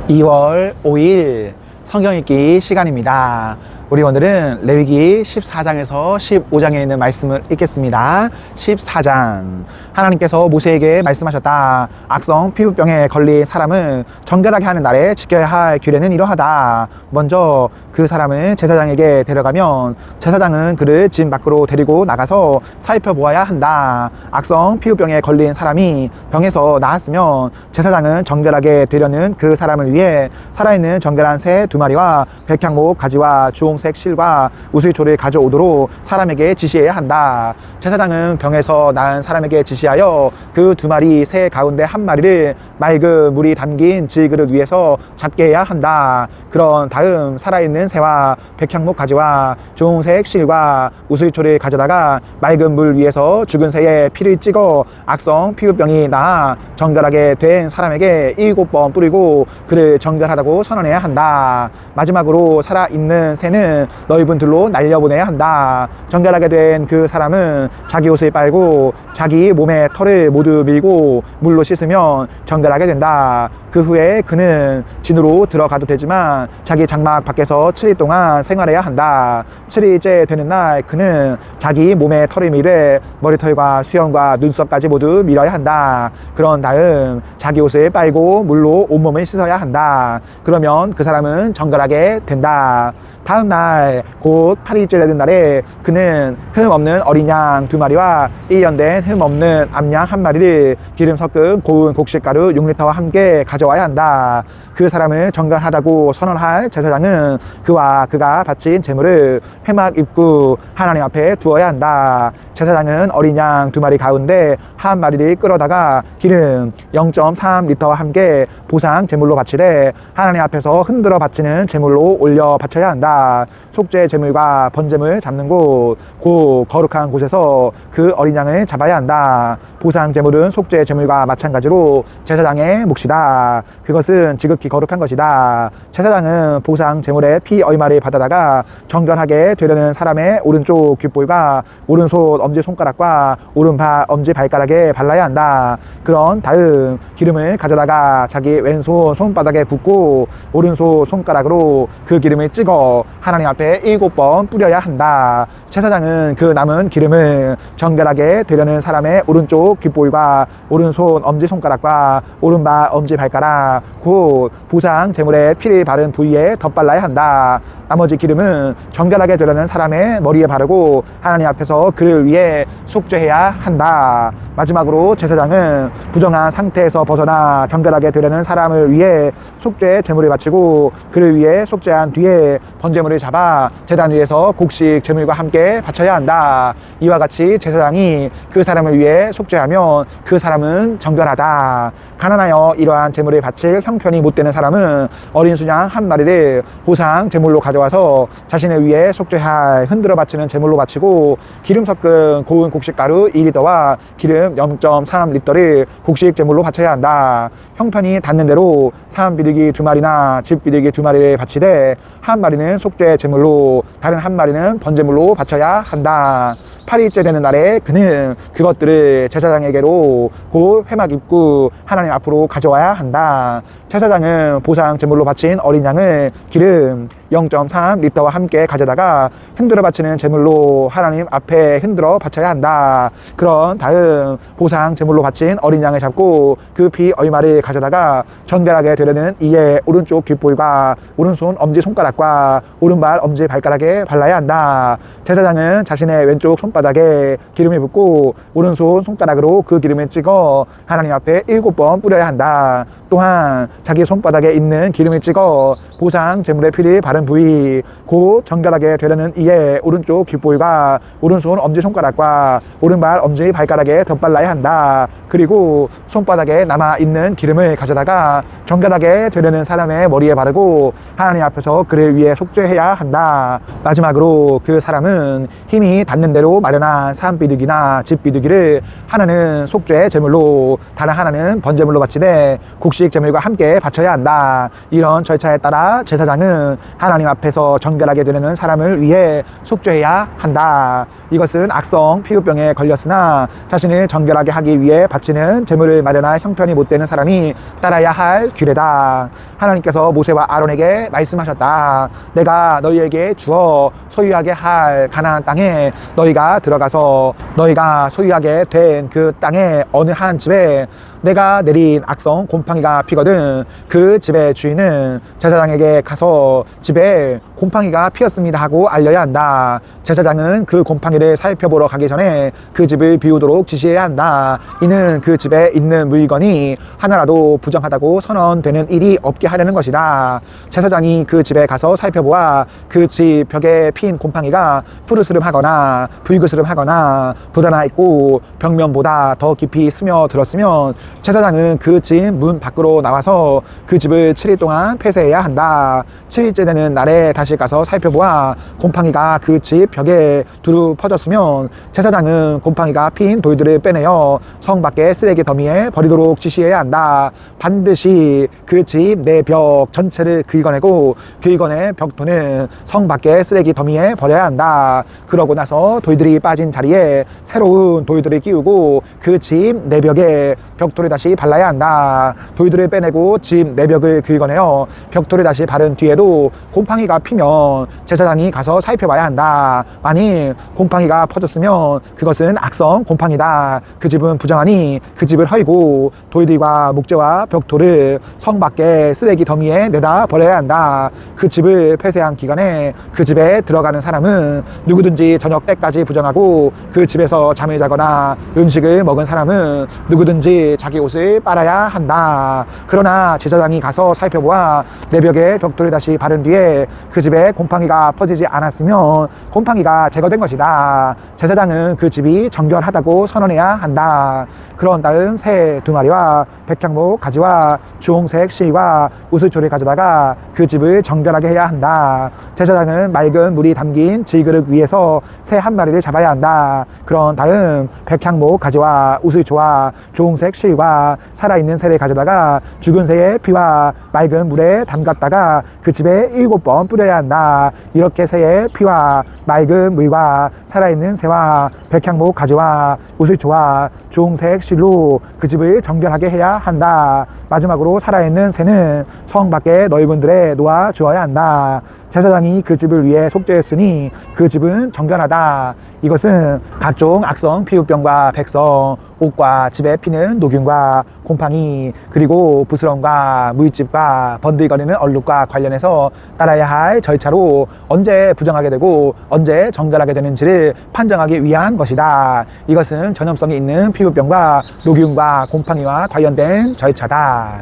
2월 5일 성경 읽기 시간입니다. 우리 오늘은 레위기 14장에서 15장에 있는 말씀을 읽겠습니다. 14장. 하나님께서 모세에게 말씀하셨다. 악성 피부병에 걸린 사람은 정결하게 하는 날에 지켜야 할 규례는 이러하다. 먼저 그 사람을 제사장에게 데려가면 제사장은 그를 집 밖으로 데리고 나가서 살펴보아야 한다. 악성 피부병에 걸린 사람이 병에서 나았으면 제사장은 정결하게 되려는 그 사람을 위해 살아있는 정결한 새 2마리와 백향목 가지와 주홍색 실과 우수이초를 가져오도록 사람에게 지시해야 한다. 제사장은 병에서 나은 사람에게 지시하여 그 2마리 새 가운데 1마리를 맑은 물이 담긴 질그릇 위에서 잡게 해야 한다. 그런 다음 살아있는 새와 백향목 가지와 주홍색 실과 우수이초를 가져다가 맑은 물 위에서 죽은 새의 피를 찍어 악성 피부병이 나아 정결하게 된 사람에게 7번 뿌리고 그를 정결하다고 선언해야 한다. 마지막으로 살아있는 새는 넓은 들로 날려보내야 한다. 정결하게 된 그 사람은 자기 옷을 빨고 자기 몸의 털을 모두 밀고 물로 씻으면 정결하게 된다. 그 후에 그는 진으로 들어가도 되지만 자기 장막 밖에서 7일 동안 생활해야 한다. 7일째 되는 날 그는 자기 몸의 털을 밀에 머리털과 수염과 눈썹까지 모두 밀어야 한다. 그런 다음 자기 옷을 빨고 물로 온몸을 씻어야 한다. 그러면 그 사람은 정결하게 된다. 다음 날 곧 8일째 되는 날에 그는 흠 없는 어린 양 2마리와 1년 된 흠 없는 암양 1마리를 기름 섞은 고운 곡식가루 6리터와 함께 가져와야 한다. 그 사람을 정결하다고 선언할 제사장은 그와 그가 바친 제물을 회막 입구 하나님 앞에 두어야 한다. 제사장은 어린 양 2마리 가운데 1마리를 끌어다가 기름 0.3리터와 함께 보상 제물로 바치되 하나님 앞에서 흔들어 바치는 제물로 올려 바쳐야 한다. 속죄 제물과 번제물 잡는 곳, 곧 거룩한 곳에서 그 어린 양을 잡아야 한다. 보상 제물은 속죄 제물과 마찬가지로 제사장의 몫이다. 그것은 지극히 거룩한 것이다. 제사장은 보상 제물의 피 얼마를 받아다가 정결하게 되려는 사람의 오른쪽 귓볼과 오른손 엄지손가락과 오른발 엄지발가락에 발라야 한다. 그런 다음 기름을 가져다가 자기 왼손 손바닥에 붓고 오른손 손가락으로 그 기름을 찍어 하나님 앞에 7번 뿌려야 한다. 제사장은 그 남은 기름을 정결하게 되려는 사람의 오른쪽 귓볼과 오른손 엄지손가락과 오른발 엄지발가락 곧 보상 제물의 피를 바른 부위에 덧발라야 한다. 나머지 기름은 정결하게 되려는 사람의 머리에 바르고 하나님 앞에서 그를 위해 속죄해야 한다. 마지막으로 제사장은 부정한 상태에서 벗어나 정결하게 되려는 사람을 위해 속죄 제물을 바치고 그를 위해 속죄한 뒤에 번제물을 잡아 제단 위에서 곡식 제물과 함께 바쳐야 한다. 이와 같이 제사장이 그 사람을 위해 속죄하면 그 사람은 정결하다. 가난하여 이러한 제물을 바칠 형편이 못 되는 사람은 어린 수양 1마리를 보상 제물로 가져와서 자신을 위해 속죄할 흔들어 바치는 제물로 바치고 기름 섞은 고운 곡식가루 2리터와 기름 0.3리터를 곡식 제물로 바쳐야 한다. 형편이 닿는 대로 사암비둘기 2마리나 집비둘기 2마리를 바치되 1마리는 속죄 제물로 다른 1마리는 번제물로 바쳐야 한다. 8일째 되는 날에 그는 그것들을 제사장에게로 곧 회막 입구 하나님 앞으로 가져와야 한다. 제사장은 보상 제물로 바친 어린 양을 기름 0.3리터와 함께 가져다가 흔들어 바치는 제물로 하나님 앞에 흔들어 바쳐야 한다. 그런 다음 보상 제물로 바친 어린 양을 잡고 그 피 얼마를 가져다가 정결하게 되려는 이의 오른쪽 귓볼과 오른손 엄지손가락과 오른발 엄지발가락에 발라야 한다. 제사장은 자신의 왼쪽 손바닥에 기름을 붓고 오른손 손가락으로 그 기름을 찍어 하나님 앞에 7번 뿌려야 한다. 또한 자기 손바닥에 있는 기름을 찍어 보상 제물의 피를 바른 부위 곧 정결하게 되려는 이의 오른쪽 귓볼과 오른손 엄지손가락과 오른발 엄지발가락에 덧발라야 한다. 그리고 손바닥에 남아있는 기름을 가져다가 정결하게 되려는 사람의 머리에 바르고 하나님 앞에서 그를 위해 속죄해야 한다. 마지막으로 그 사람은 힘이 닿는 대로 마련한 산비둘기나 집비둘기를 하나는 속죄 제물로 다른 하나는 번제물로 바치되 곡식 제물과 함께 바쳐야 한다. 이런 절차에 따라 제사장은 하나님 앞에서 정결하게 되는 사람을 위해 속죄해야 한다. 이것은 악성 피부병에 걸렸으나 자신을 정결하게 하기 위해 바치는 제물을 마련할 형편이 못 되는 사람이 따라야 할 규례다. 하나님께서 모세와 아론에게 말씀하셨다. 내가 너희에게 주어 소유하게 할 가나안 땅에 너희가 들어가서 너희가 소유하게 된 그 땅의 어느 한 집에 내가 내린 악성 곰팡이가 피거든 그 집의 주인은 제사장에게 가서 집에 곰팡이가 피었습니다 하고 알려야 한다. 제사장은 그 곰팡이를 살펴보러 가기 전에 그 집을 비우도록 지시해야 한다. 이는 그 집에 있는 물건이 하나라도 부정하다고 선언되는 일이 없게 하려는 것이다. 제사장이 그 집에 가서 살펴보아 그 집 벽에 핀 곰팡이가 푸르스름하거나 붉으스름하거나 부다나 있고 벽면보다 더 깊이 스며들었으면 제사장은 그 집 문 밖으로 나와서 그 집을 7일 동안 폐쇄해야 한다. 7일째 되는 날에 다시 가서 살펴보아 곰팡이가 그 집 벽에 두루 퍼졌으면 제사장은 곰팡이가 핀 돌들을 빼내어 성 밖의 쓰레기 더미에 버리도록 지시해야 한다. 반드시 그 집 내 벽 전체를 긁어내고 긁어낸 벽돌은 성 밖의 쓰레기 더미에 버려야 한다. 그러고 나서 돌들이 빠진 자리에 새로운 돌들을 끼우고 그 집 내벽에 벽돌을 다시 발라야 한다. 돌들을 빼내고 집 내벽을 긁어내어 벽돌을 다시 바른 뒤에도 곰팡이가 피면 제사장이 가서 살펴봐야 한다. 만일 곰팡이가 퍼졌으면 그것은 악성 곰팡이다. 그 집은 부정하니 그 집을 헐고 돌들과 목재와 벽돌을 성 밖의 쓰레기 더미에 내다 버려야 한다. 그 집을 폐쇄한 기간에 그 집에 들어가는 사람은 누구든지 저녁 때까지 부정하고 그 집에서 잠을 자거나 음식을 먹은 사람은 누구든지 자기 옷을 빨아야 한다. 그러나 제사장이 가서 살펴보아 내벽에 벽돌을 다시 바른 뒤에 그 집에 곰팡이가 퍼지지 않았으면 곰팡이가 제거된 것이다. 제사장은 그 집이 정결하다고 선언해야 한다. 그런 다음 새 2마리와 백향목 가지와 주홍색 실과 우슬초를 가져다가 그 집을 정결하게 해야 한다. 제사장은 맑은 물이 담긴 질그릇 위에서 새 1마리를 잡아야 한다. 그런 다음 백향목 가지와 우슬초와 주홍색 실과 살아있는 새를 가져다가 죽은 새의 피와 맑은 물에 담갔다가 그 집에 7번 뿌려야 한다. 이렇게 새의 피와 맑은 물과 살아있는 새와 백향목 가지와 우슬초와 주홍색 실로 그 집을 정결하게 해야 한다. 마지막으로 살아있는 새는 성 밖에 넓은 들에 놓아 주어야 한다. 제사장이 그 집을 위해 속죄했으니 그 집은 정결하다. 이것은 각종 악성 피부병과 백성, 옷과 집에 피는 노균과 곰팡이, 그리고 부스럼과 물집과 번들거리는 얼룩과 관련해서 따라야 할 절차로 언제 부정하게 되고 언제 정결하게 되는지를 판정하기 위한 것이다. 이것은 전염성이 있는 피부병과 노균과 곰팡이와 관련된 절차다.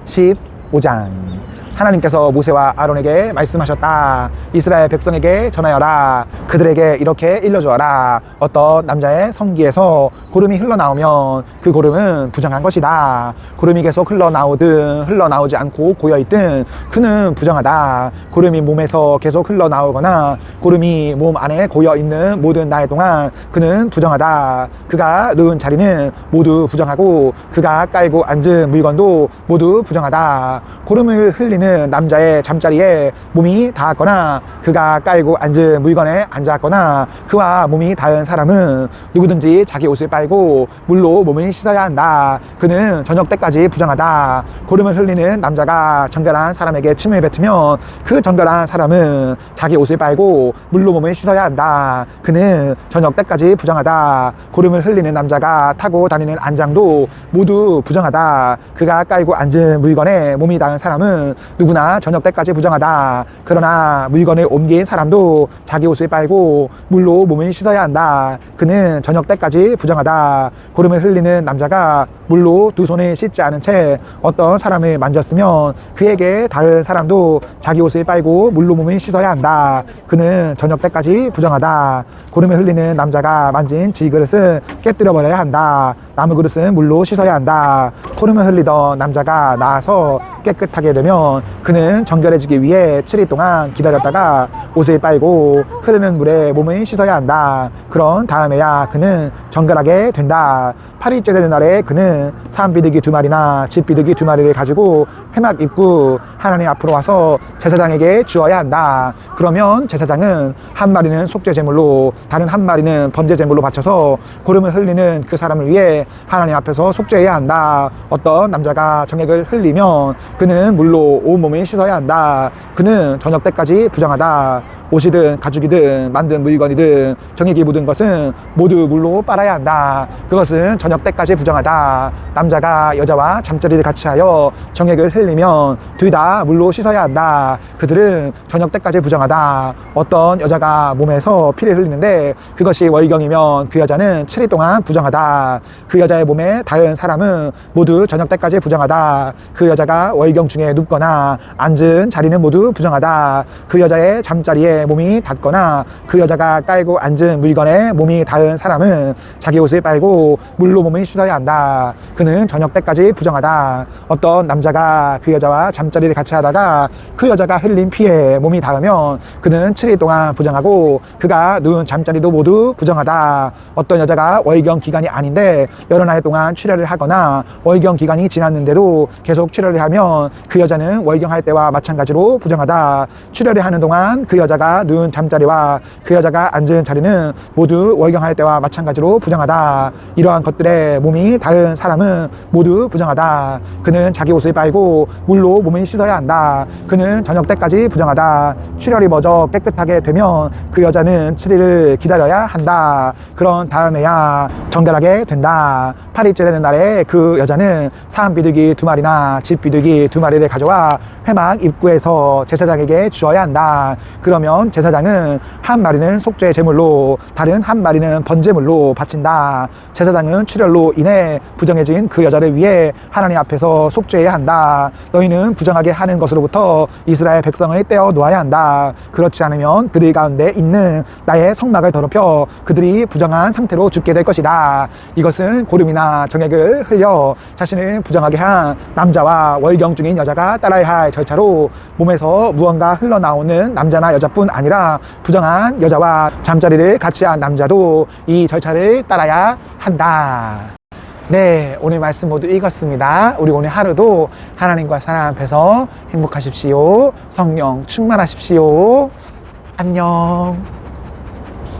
15장 하나님께서 모세와 아론에게 말씀하셨다. 이스라엘 백성에게 전하여라. 그들에게 이렇게 일러주어라. 어떤 남자의 성기에서 고름이 흘러나오면 그 고름은 부정한 것이다. 고름이 계속 흘러나오든 흘러나오지 않고 고여있든 그는 부정하다. 고름이 몸에서 계속 흘러나오거나 고름이 몸 안에 고여있는 모든 날 동안 그는 부정하다. 그가 누운 자리는 모두 부정하고 그가 깔고 앉은 물건도 모두 부정하다. 고름을 흘리는 남자의 잠자리에 몸이 닿았거나 그가 깔고 앉은 물건에 앉았거나 그와 몸이 닿은 사람은 누구든지 자기 옷을 빨고 물로 몸을 씻어야 한다. 그는 저녁 때까지 부정하다. 고름을 흘리는 남자가 정결한 사람에게 침을 뱉으면 그 정결한 사람은 자기 옷을 빨고 물로 몸을 씻어야 한다. 그는 저녁 때까지 부정하다. 고름을 흘리는 남자가 타고 다니는 안장도 모두 부정하다. 그가 깔고 앉은 물건에 몸이 닿은 사람은 누구나 저녁 때까지 부정하다. 그러나 물건을 옮긴 사람도 자기 옷을 빨고 물로 몸을 씻어야 한다. 그는 저녁 때까지 부정하다. 고름을 흘리는 남자가 물로 2손을 씻지 않은 채 어떤 사람을 만졌으면 그에게 닿은 사람도 자기 옷을 빨고 물로 몸을 씻어야 한다. 그는 저녁 때까지 부정하다. 고름을 흘리는 남자가 만진 질그릇은 깨뜨려 버려야 한다. 나무 그릇은 물로 씻어야 한다. 코름을 흘리던 남자가 나아서 깨끗하게 되면 그는 정결해지기 위해 7일 동안 기다렸다가 옷을 빨고 흐르는 물에 몸을 씻어야 한다. 그런 다음에야 그는 정결하게 된다. 8일째 되는 날에 그는 산비둘기 2마리나 집비둘기 2마리를 가지고 회막 입구 하나님 앞으로 와서 제사장에게 주어야 한다. 그러면 제사장은 한 마리는 속죄 제물로 다른 한 마리는 번제 제물로 바쳐서 고름을 흘리는 그 사람을 위해 하나님 앞에서 속죄해야 한다. 어떤 남자가 정액을 흘리면 그는 물로 온몸을 씻어야 한다. 그는 저녁 때까지 부정하다. 옷이든 가죽이든 만든 물건이든 정액이 묻은 것은 모두 물로 빨아야 한다. 그것은 저녁 때까지 부정하다. 남자가 여자와 잠자리를 같이 하여 정액을 흘리면 둘 다 물로 씻어야 한다. 그들은 저녁 때까지 부정하다. 어떤 여자가 몸에서 피를 흘리는데 그것이 월경이면 그 여자는 7일 동안 부정하다. 그 여자의 몸에 닿은 사람은 모두 저녁 때까지 부정하다. 그 여자가 월경 중에 눕거나 앉은 자리는 모두 부정하다. 그 여자의 잠자리에 몸이 닿거나 그 여자가 깔고 앉은 물건에 몸이 닿은 사람은 자기 옷을 빨고 물로 몸을 씻어야 한다. 그는 저녁 때까지 부정하다. 어떤 남자가 그 여자와 잠자리를 같이 하다가 그 여자가 흘린 피에 몸이 닿으면 그는 7일 동안 부정하고 그가 누운 잠자리도 모두 부정하다. 어떤 여자가 월경 기간이 아닌데 여러 날 동안 출혈을 하거나 월경 기간이 지났는데도 계속 출혈을 하면 그 여자는 월경할 때와 마찬가지로 부정하다. 출혈을 하는 동안 그 여자가 누운 잠자리와 그 여자가 앉은 자리는 모두 월경할 때와 마찬가지로 부정하다. 이러한 것들에 몸이 닿은 사람은 모두 부정하다. 그는 자기 옷을 빨고 물로 몸을 씻어야 한다. 그는 저녁 때까지 부정하다. 출혈이 멎어 깨끗하게 되면 그 여자는 7일을 기다려야 한다. 그런 다음에야 정결하게 된다. 8일째 되는 날에 그 여자는 산비둘기 2마리나 집비둘기 2마리를 가져와 회막 입구에서 제사장에게 주어야 한다. 그러면 제사장은 한 마리는 속죄 제물로 다른 한 마리는 번제물로 바친다. 제사장은 출혈로 인해 부정해진 그 여자를 위해 하나님 앞에서 속죄해야 한다. 너희는 부정하게 하는 것으로부터 이스라엘 백성을 떼어 놓아야 한다. 그렇지 않으면 그들 가운데 있는 나의 성막을 더럽혀 그들이 부정한 상태로 죽게 될 것이다. 이것은 고름이나 정액을 흘려 자신을 부정하게 한 남자와 월경 중인 여자가 따라야 할 절차로 몸에서 무언가 흘러나오는 남자나 여자뿐 아니라 부정한 여자와 잠자리를 같이 한 남자도 이 절차를 따라야 한다. 네, 오늘 말씀 모두 읽었습니다. 우리 오늘 하루도 하나님과 사람 앞에서 행복하십시오. 성령 충만하십시오. 안녕.